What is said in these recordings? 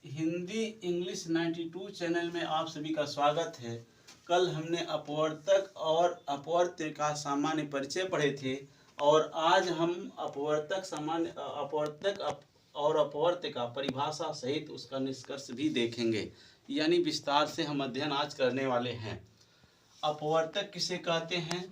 Hindi English 92 channel में आप सभी का स्वागत है। कल हमने अपवर्तक और अपवर्त्य का सामान्य परिचय पढ़े थे और आज हम अपवर्तक और अपवर्त्य का परिभाषा सहित उसका निष्कर्ष भी देखेंगे, यानी विस्तार से हम अध्ययन आज करने वाले हैं। अपवर्तक किसे कहते हैं?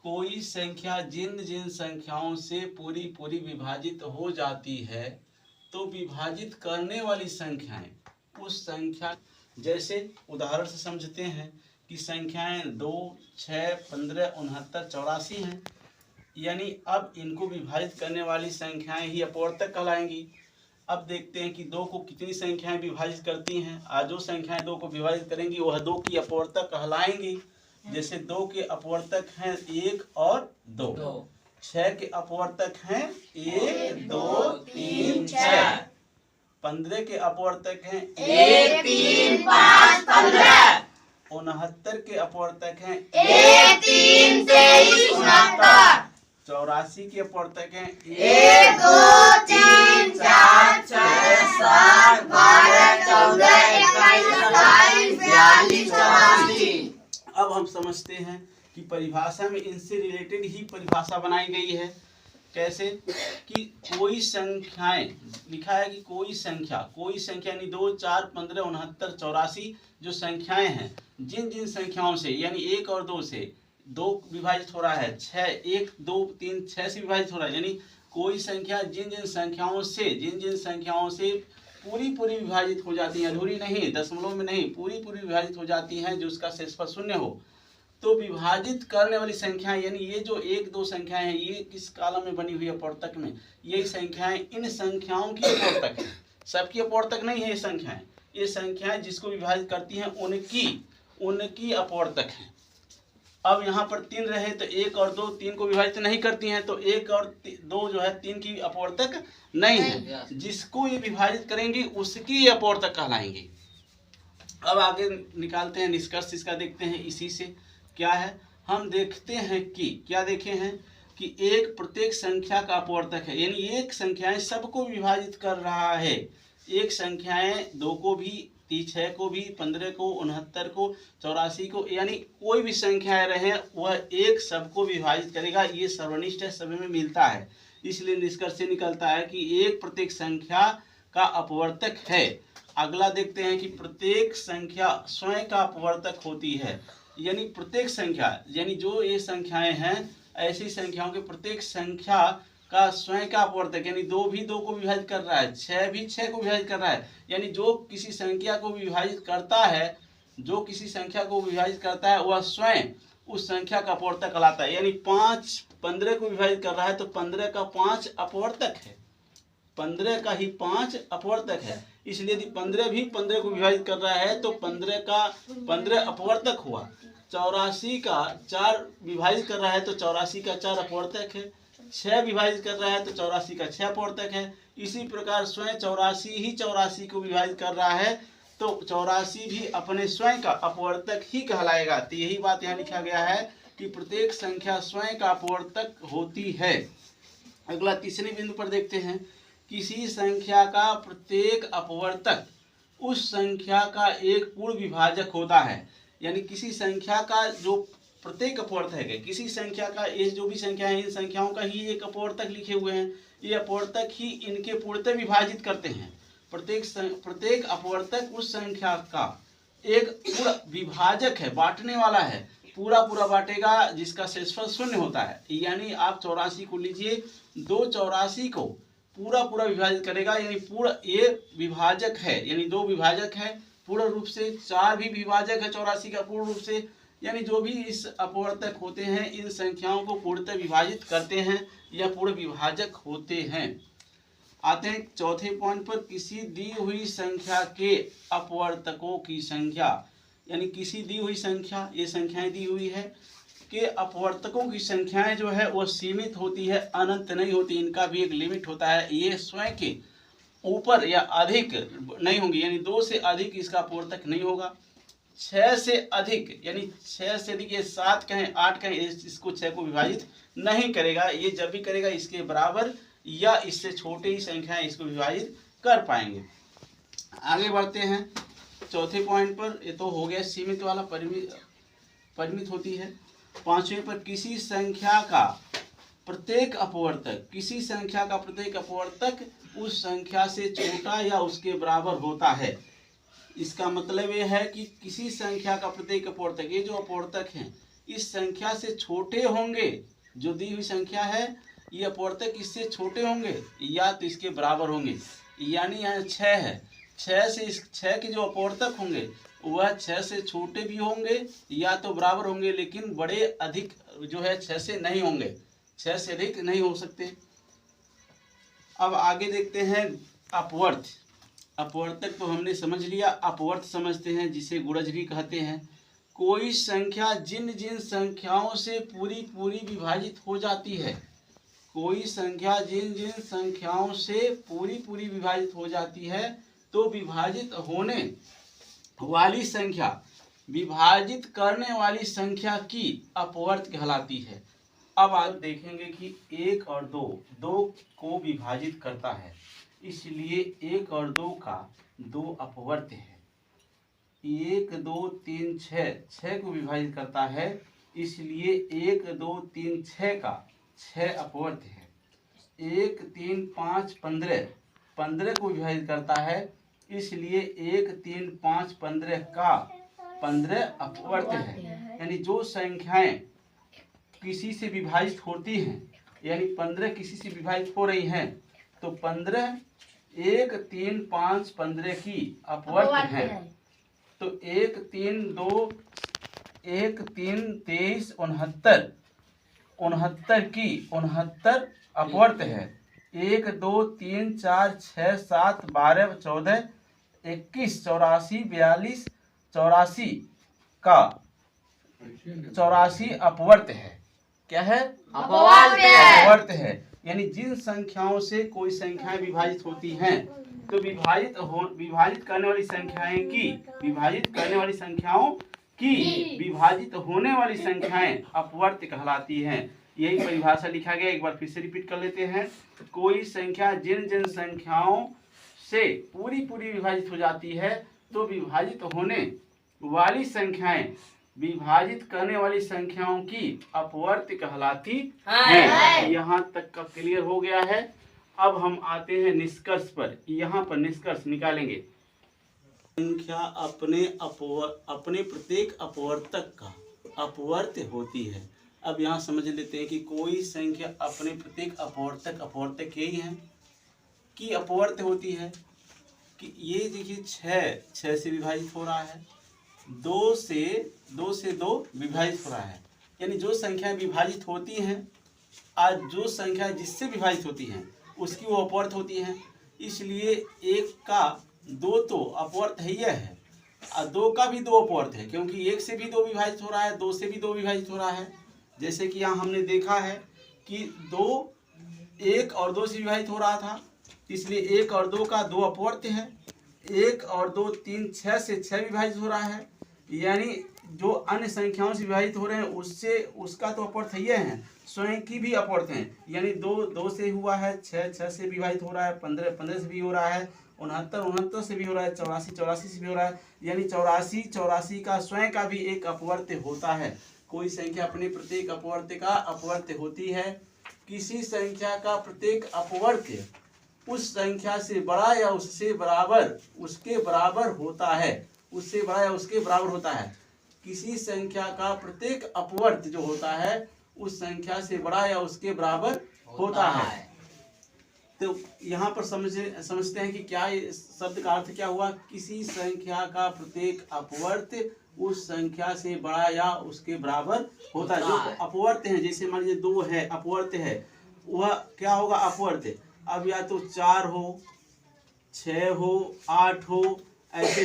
कोई संख्या जिन जिन संख्याओं से पूरी विभाजित हो जाती है तो विभाजित करने वाली संख्याएं उस संख्या, जैसे उदाहरण से समझते हैं कि संख्याएं 2, 6, 15, 69, 84 हैं, यानी अब इनको विभाजित करने वाली संख्याएं ही अपवर्तक कहलाएंगी। अब देखते हैं कि 2 को कितनी संख्याएं विभाजित करती हैं। आज जो संख्याएं 2 को विभाजित करेंगी वह 2 की अपवर्तक कहलाएंगी। जैसे 2 के अपवर्तक हैं 1 और 2। 6 के अपवर्तक हैं 1, 2, 3, 6। 15 के अपवर्तक हैं 1, 3, 5, 15। 69 के अपवर्तक हैं 1, 3, 23, 69। 84 के अपवर्तक हैं 1, 2, 3, 4, 6, 7, 12, 14, 21, 22, 42, 84। अब हम समझते हैं कि परिभाषा में इनसे रिलेटेड ही परिभाषा बनाई गई है। कैसे कि कोई संख्याएं, लिखा है कि कोई संख्या यानी 2, 4, 15, 69, 84 जो संख्याएं हैं, जिन जिन संख्याओं से यानी 1 और 2 से 2 विभाजित हो रहा है, 6 1 2 3 6 से विभाजित हो रहा है, यानी कोई संख्या जिन जिन संख्याओं से पूरी विभाजित हो जाती है, अधूरी नहीं, दशमलव में नहीं, पूरी विभाजित हो जाती है, जो उसका शेषफल 0 हो, तो विभाजित करने वाली संख्याएं, यानी ये जो 1 2 संख्याएं हैं, ये किस कालम में बनी हुई है? अपवर्तक में। ये संख्याएं इन संख्याओं की अपवर्तक है, सबकी अपवर्तक नहीं है। ये संख्याएं जिसको विभाजित करती हैं उनकी अपवर्तक है। अब यहाँ पर 3 रहे तो 1 और 2 3 को विभाजित नहीं करती हैं, तो 1 और 2 जो है 3 की अपवर्तक नहीं है। जिसको ये विभाजित करेंगी उसकी ये अपवर्तक कहलाएंगी। अब आगे निकालते हैं निष्कर्ष, इसका देखते हैं। इसी से क्या है, हम देखते हैं कि क्या देखे हैं कि एक प्रत्येक संख्या का अपवर्तक है, यानी एक संख्याएं सबको विभाजित कर रहा है। एक संख्याएं 2 को भी, 6 को भी, 15 को, 69 को, 84 को, यानी कोई भी संख्याएं रहे वह एक सबको विभाजित करेगा। ये सर्वनिष्ठ है, सभी में मिलता है। इसलिए निष्कर्ष से निकलता है कि एक प्रत्येक संख्या का अपवर्तक है। अगला देखते हैं कि प्रत्येक संख्या स्वयं का अपवर्तक होती है, यानी प्रत्येक संख्या, यानी जो ये संख्याएं हैं, ऐसी संख्याओं के प्रत्येक संख्या का स्वयं का अपवर्तक, यानी 2 भी 2 को विभाजित कर रहा है, 6 भी 6 को विभाजित कर रहा है, यानी जो किसी संख्या को विभाजित करता है वह स्वयं उस संख्या का अपवर्तक कहलाता है। यानी 5 15 को विभाजित कर रहा है तो 15 का 5 अपवर्तक है, 15 का ही 5 अपवर्तक है। इसलिए यदि 15 भी 15 को विभाजित कर रहा है तो 15 का 15 अपवर्तक हुआ। 84 का 4 विभाजित कर रहा है तो 84 का 4 अपवर्तक है। 6 विभाजित कर रहा है तो 84 का 6 अपवर्तक है। इसी प्रकार स्वयं 84 को विभाजित कर रहा है तो 84 भी अपने स्वयं का अपवर्तक ही कहलाएगा। तो यही बात यहाँ लिखा गया है कि प्रत्येक संख्या स्वयं का अपवर्तक होती है। अगला तीसरे बिंदु पर देखते हैं, किसी संख्या का प्रत्येक अपवर्तक उस संख्या का एक पूर्ण विभाजक होता है। यानी किसी संख्या का जो प्रत्येक अपवर्तक है, किसी संख्या का, ये जो भी संख्या है, इन संख्याओं का ही एक अपवर्तक लिखे हुए हैं, ये अपवर्तक ही इनके पूर्णतः विभाजित करते हैं। प्रत्येक अपवर्तक उस संख्या का एक पूर्ण विभाजक है, बांटने वाला है, पूरा बांटेगा, जिसका शेषफल 0 होता है। यानी आप 84 को लीजिए, 2 84 को पूरा विभाजित करेगा, यानी पूर्ण ये विभाजक है, यानी 2 विभाजक है पूर्ण रूप से, 4 भी विभाजक है 84 का पूर्ण रूप से। यानी जो भी इस अपवर्तक होते हैं इन संख्याओं को पूर्णतः विभाजित करते हैं या पूर्ण विभाजक होते हैं। आते हैं चौथे पॉइंट पर, किसी दी हुई संख्या के अपवर्तकों की संख्या, यानी किसी दी हुई संख्या, ये संख्याएं दी हुई है, के अपवर्तकों की संख्याएं जो है वो सीमित होती है, अनंत नहीं होती। इनका भी एक लिमिट होता है, ये स्वयं के ऊपर या अधिक नहीं होंगी, यानी 2 से अधिक इसका अपवर्तक नहीं होगा। 6 से अधिक, यानी 6 से अधिक, ये 7 कहें 8 कहें, इसको 6 को विभाजित नहीं करेगा। ये जब भी करेगा इसके बराबर या इससे छोटे ही संख्याएं इसको विभाजित कर पाएंगे। आगे बढ़ते हैं चौथे पॉइंट पर। ये तो हो गया सीमित वाला, परिमित होती है। पांचवें पर किसी संख्या का प्रत्येक अपवर्तक, किसी संख्या का प्रत्येक अपवर्तक उस संख्या से छोटा या उसके बराबर होता है। इसका मतलब ये है कि किसी संख्या का प्रत्येक अपवर्तक, ये जो अपवर्तक हैं इस संख्या से छोटे होंगे। जो दी हुई संख्या है ये अपवर्तक इससे छोटे होंगे या तो इसके बराबर होंगे। यानी यहाँ 6 है, 6 से इस 6 के जो अपवर्तक होंगे वह 6 से छोटे भी होंगे या तो बराबर होंगे, लेकिन बड़े अधिक जो है 6 से नहीं होंगे, 6 से अधिक नहीं हो सकते। अब आगे देखते हैं अपवर्त। अपवर्तक तो हमने समझ लिया, अपवर्त समझते हैं जिसे गुणज भी कहते हैं। कोई संख्या जिन जिन संख्याओं से पूरी पूरी विभाजित हो जाती है, कोई संख्या जिन जिन संख्याओं से पूरी पूरी विभाजित हो जाती है तो विभाजित होने वाली संख्या विभाजित करने वाली संख्या की अपवर्त कहलाती है। अब आप देखेंगे कि 1 और 2 को विभाजित करता है, इसलिए 1 और 2 का 2 अपवर्त है। 1 2 3 6 को विभाजित करता है, इसलिए 1 2 3 6 का 6 अपवर्त है। 1 3 5 15 को विभाजित करता है, इसलिए 1 3 5 15 का 15 अपवर्त है। यानी जो संख्याएं किसी से विभाजित होती हैं, यानी 15 किसी से विभाजित हो रही हैं, तो 15 1 3 5 15 की अपवर्त है। तो 1 3 2 1 3 23 69 की 69 अपवर्त है। 1 2 3 4 6 7 12 14 21 84 42 84 का 84 अपवर्त है। क्या है? अपवर्त है। यानी जिन संख्याओं से कोई संख्याएं विभाजित होती हैं तो विभाजित करने वाली संख्याओं की विभाजित होने वाली संख्याएं अपवर्त कहलाती हैं। यही परिभाषा लिखा गया, एक बार फिर से रिपीट कर लेते हैं। कोई संख्या जिन जिन संख्याओं से पूरी पूरी विभाजित हो जाती है तो विभाजित होने वाली संख्याएं विभाजित करने वाली संख्याओं की अपवर्त कहलाती है। यहाँ तक का क्लियर हो गया है। अब हम आते हैं निष्कर्ष पर। यहाँ पर निष्कर्ष निकालेंगे। संख्या अपने प्रत्येक अपवर्तक का अपवर्त होती है। अब यहाँ समझ लेते हैं कि कोई संख्या अपने प्रत्येक अपवर्तक यही है कि अपवर्त होती है। कि ये देखिए 6 से विभाजित हो रहा है, 2 से 2 विभाजित हो रहा है। यानी जो संख्या विभाजित होती हैं, आज जो संख्या जिससे विभाजित होती हैं उसकी वो अपवर्त होती हैं। इसलिए 1 का 2 तो अपवर्त है ही है, और 2 का भी 2 अपवर्त है, क्योंकि 1 से भी 2 विभाजित हो रहा है, 2 से भी 2 विभाजित हो रहा है। जैसे कि यहाँ हमने देखा है कि 1 और 2 से विभाजित हो रहा था, इसलिए 1 और 2 का 2 अपवर्त है। 1 और 2 3 6 से 6 विभाजित हो रहा है। यानी जो अन्य संख्याओं से विभाजित हो रहे हैं उससे उसका तो अपवर्त है, स्वयं की भी अपवर्त है। यानी 2 से हुआ है, 6 से विभाजित हो रहा है, 15 से भी हो रहा है, 69 से भी हो रहा है, 84 से भी हो रहा है। यानी 84 का स्वयं का भी एक अपवर्त होता है। कोई संख्या अपने प्रत्येक अपवर्त का अपवर्त होती है। किसी संख्या का प्रत्येक अपवर्त उस संख्या से बड़ा या उससे बराबर उसके बराबर होता है, उससे बड़ा या उसके बराबर होता है। किसी संख्या का प्रत्येक अपवर्त जो होता है उस संख्या से बड़ा या उसके बराबर होता है। तो यहाँ पर समझते हैं कि क्या शब्द का अर्थ क्या हुआ। किसी संख्या का प्रत्येक अपवर्त उस संख्या से बड़ा या उसके बराबर होता है। जो अपवर्त है, जैसे मान लीजिए 2 है अपवर्त है, वह क्या होगा अपवर्त। अब या तो 4 हो, 6 हो, 8 हो, ऐसे ...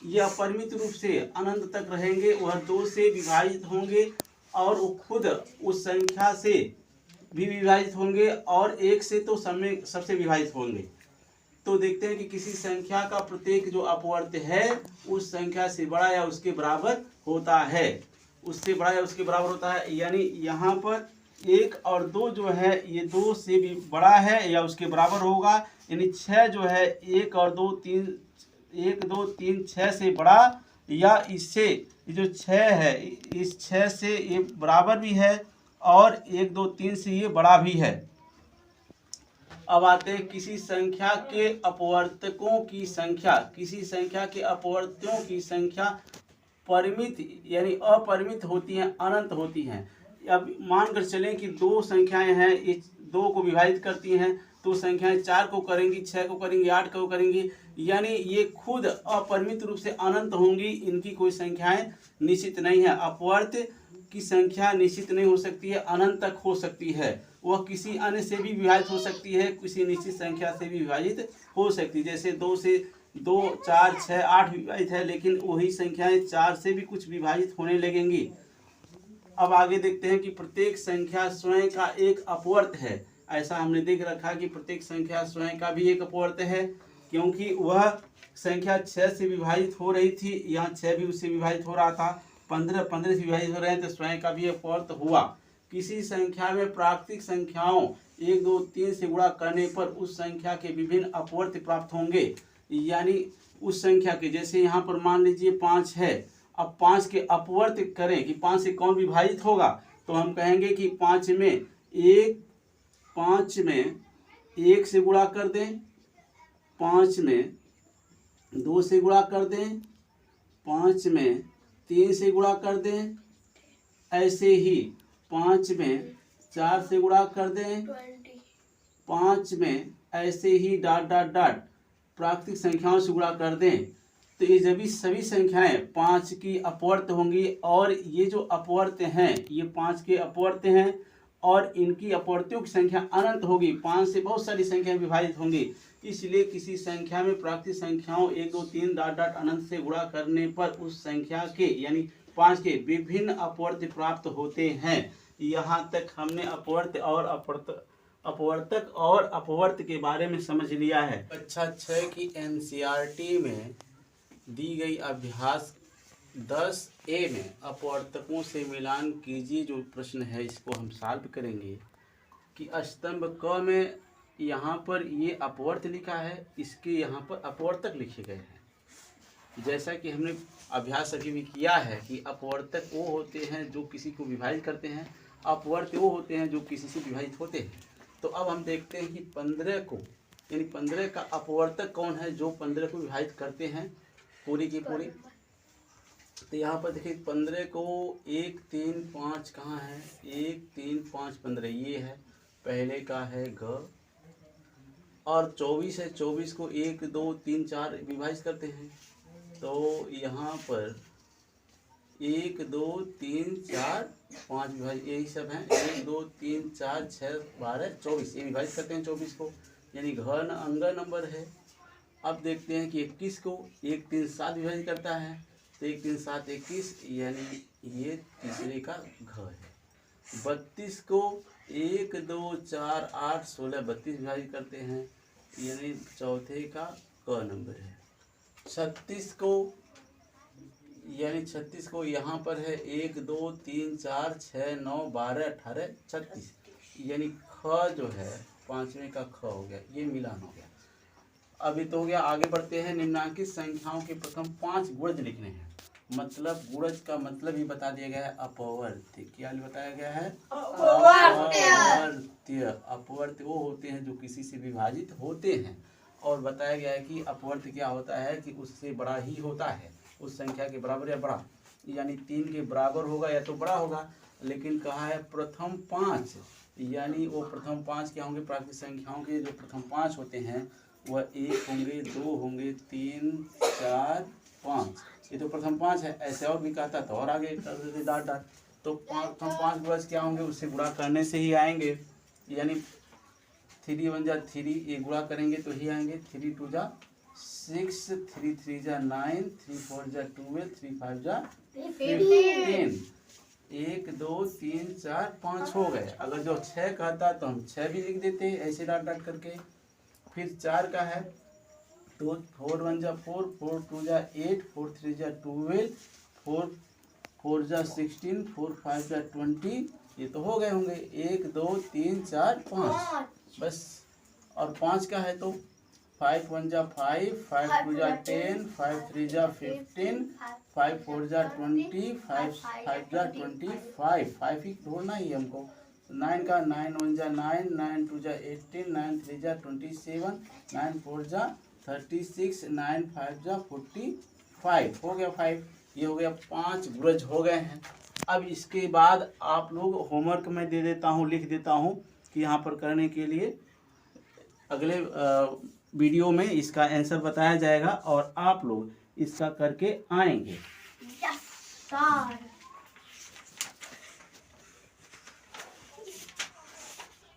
यह अपरिमित रूप से अनंत तक रहेंगे। वह 2 से विभाजित होंगे और वो खुद उस संख्या से भी विभाजित होंगे और 1 से तो सबसे विभाजित होंगे। तो देखते हैं कि किसी संख्या का प्रत्येक जो अपवर्त है उस संख्या से बड़ा या उसके बराबर होता है, उससे बड़ा या उसके बराबर होता है। यानी यहाँ पर 1 और 2 जो है ये 2 से भी बड़ा है या उसके बराबर होगा, यानी 6 जो है 1 और 2 3 1 2 3 6 से बड़ा या इससे, ये जो 6 है इस 6 से ये बराबर भी है और 1 2 3 से ये बड़ा भी है। अब आते हैं किसी संख्या के अपवर्तकों की संख्या। किसी संख्या के अपवर्तकों की संख्या परिमित यानी अपरिमित होती हैं, अनंत होती हैं। अब मानकर चलें कि दो संख्याएं हैं, इस 2 को विभाजित करती हैं तो संख्याएं 4 को करेंगी, 6 को करेंगी, 8 को करेंगी, यानी ये खुद अपरिमित रूप से अनंत होंगी। इनकी कोई संख्याएं निश्चित नहीं है। अपवर्त की संख्या निश्चित नहीं हो सकती है, अनंत तक हो सकती है। वह किसी अन्य से भी विभाजित हो सकती है, किसी निश्चित संख्या से भी विभाजित हो सकती है। जैसे 2 से 2 4 6 8 विभाजित है, लेकिन वही संख्याएं 4 से भी कुछ विभाजित होने लगेंगी। अब आगे देखते हैं कि प्रत्येक संख्या स्वयं का एक अपवर्त है। ऐसा हमने देख रखा कि प्रत्येक संख्या स्वयं का भी एक अपवर्त है, क्योंकि वह संख्या 6 से विभाजित हो रही थी, यहाँ 6 भी उससे विभाजित हो रहा था, 15 से विभाजित हो रहे हैं तो स्वयं का भी अपवर्त हुआ। किसी संख्या में प्राकृतिक संख्याओं 1 2 3 से गुणा करने पर उस संख्या के विभिन्न अपवर्त प्राप्त होंगे। यानी उस संख्या के, जैसे यहाँ पर मान लीजिए 5 है, अब 5 के अपवर्त करें कि 5 से कौन विभाजित होगा, तो हम कहेंगे कि 5 में 1 से गुणा कर दें, 5 में 2 से गुणा कर दें, 5 में 3 से गुणा कर दें, ऐसे ही 5 में 4 से गुणा कर दें, 5 में ऐसे ही डॉट डॉट डॉट प्राकृतिक संख्याओं से गुणा कर दें। तो ये जब सभी संख्याएं 5 की अपवर्त होंगी और ये जो अपवर्त हैं ये 5 के अपवर्त हैं और इनकी अपवर्तियों की संख्या अनंत होगी। 5 से बहुत सारी संख्याएं विभाजित होंगी, इसलिए किसी संख्या में प्राकृतिक संख्याओं 1 2 3 डॉट डॉट अनंत से गुणा करने पर उस संख्या के यानी 5 के विभिन्न अपवर्त प्राप्त होते हैं। यहाँ तक हमने अपवर्त और अपवर्तक और अपवर्त के बारे में समझ लिया है। कक्षा 6 की एनसीईआरटी में दी गई अभ्यास 10A में अपवर्तकों से मिलान कीजिए जो प्रश्न है इसको हम सॉल्व करेंगे। कि स्तंभ क में यहाँ पर ये अपवर्त लिखा है, इसके यहाँ पर अपवर्तक लिखे गए हैं। जैसा कि हमने अभ्यास अभी भी किया है कि अपवर्तक वो होते हैं जो किसी को विभाजित करते हैं, अपवर्त वो होते हैं जो किसी से विभाजित होते हैं। तो अब हम देखते हैं कि 15 को यानी 15 का अपवर्तक कौन है जो 15 को विभाजित करते हैं पूरी की पूरी। तो यहाँ पर देखिए 15 को 1 3 5 कहाँ है, 1 3 5 15 ये है, पहले का है घ। और 24 है, 24 को 1 2 3 4 विभाजित करते हैं, तो यहाँ पर 1 2 3 4 5 विभाजित यही सब हैं। 1 2 3 4 6 12 24 ये विभाजित करते हैं 24 को, यानी घन अंग नंबर है। अब देखते हैं कि 21 को 1 3 7 विभाजित करता है, तो 1 3 7 21 यानी ये तीसरे का घ है। 32 को 1 2 4 8 16 32 विभाजित करते हैं, यानी चौथे का क नंबर है। 36 को यानी 36 को यहाँ पर है 1 2 3 4 6 9 12 18 36 यानी ख जो है पांचवें का ख हो गया, ये मिलान हो गया। अभी तो हो गया, आगे बढ़ते हैं। निम्नांकित संख्याओं के प्रथम 5 गुणज लिखने हैं। मतलब गुणज का मतलब ही बता दिया गया है अपवर्त्य। क्या बताया गया है? अपवर्त्य। अपवर्त्य वो होते हैं जो किसी से विभाजित होते हैं, और बताया गया है कि अपवर्त्य क्या होता है कि उससे बड़ा ही होता है, उस संख्या के बराबर या बड़ा, यानी 3 के बराबर होगा या तो बड़ा होगा। लेकिन कहा है प्रथम 5, यानी वो प्रथम 5 क्या होंगे? प्राकृतिक संख्याओं के जो प्रथम 5 होते हैं वह 1 होंगे, 2 होंगे, 3 4 5, ये तो प्रथम 5 है। ऐसे और भी कहता तो और आगे कर देते डाट डाट। तो प्रथम 5 गुणज क्या होंगे? उससे गुणा करने से ही आएंगे, यानी 3 1 जा 3, ये गुणा करेंगे तो ही आएंगे। 3 2 जा 6, 3 3 जा 9, 3 4 जा 12, 3 5 जा 15। 1 2 3 4 5 हो गए। अगर जो 6 कहता तो हम 6 भी लिख देते ऐसे डाट डाट करके। फिर 4 का है तो 4 1 जा 4, 4 2 जा 8, 4 3 जा 12, 4 4 जा 16, 4 5 जा 20, ये तो हो गए होंगे, 1 2 3 4 5 बस। और 5 का है तो 5 1 जा 5, 5 2 जा 10, 5 3 जा 15, 5 4 जा 20, 5 5 जा 25, 5 ही ढूंढना ही हमको। 9 का 9 1 जा 9, 9 2 जा 18, 9 3 जा 27, 9 4 जा 36, 9 5 जा 45, हो गया 5। ये हो गया 5 गुरज हो गए हैं। अब इसके बाद आप लोग होमवर्क में दे देता हूँ, लिख देता हूँ कि यहाँ पर करने के लिए अगले वीडियो में इसका आंसर बताया जाएगा और आप लोग इसका करके आएंगे।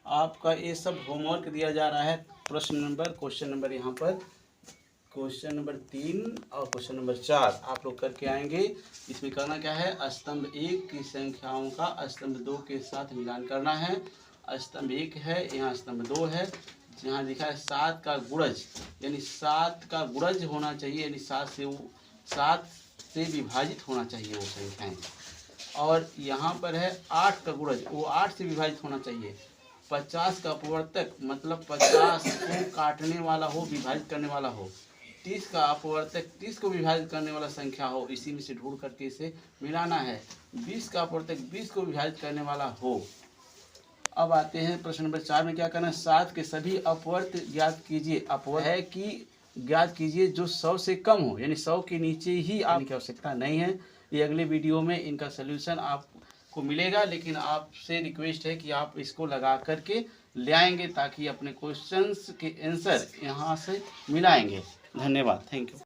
आपका ये सब होमवर्क दिया जा रहा है। क्वेश्चन नंबर यहाँ पर क्वेश्चन नंबर 3 और क्वेश्चन नंबर 4 आप लोग करके आएंगे। इसमें करना क्या है, स्तंभ 1 की संख्याओं का स्तंभ 2 के साथ मिलान करना है। स्तंभ 1 है, यहाँ स्तंभ 2 है, जहाँ लिखा है 7 का गुणज, यानी 7 का गुणज होना चाहिए, यानी 7 से विभाजित होना चाहिए वो संख्याएँ। और यहाँ पर है 8 का गुणज, वो 8 से विभाजित होना चाहिए। 50 का अपवर्तक मतलब 50 को काटने वाला हो, विभाजित करने वाला हो। 30 का अपवर्तक 30 को विभाजित करने वाला संख्या हो, इसी में से ढूंढ करके इसे मिलाना है। 20 का अपवर्तक 20 को विभाजित करने वाला हो। अब आते हैं प्रश्न नंबर 4 में क्या करना है, 7 के सभी अपवर्त ज्ञात कीजिए। अपवर्त है कि ज्ञात कीजिए जो 100 से कम हो, यानी 100 के नीचे ही आने की आवश्यकता नहीं है। ये अगले वीडियो में इनका सलूशन आपको मिलेगा, लेकिन आपसे रिक्वेस्ट है कि आप इसको लगा करके ले आएंगे ताकि अपने क्वेश्चंस के आंसर यहाँ से मिलाएंगे। धन्यवाद, थैंक यू।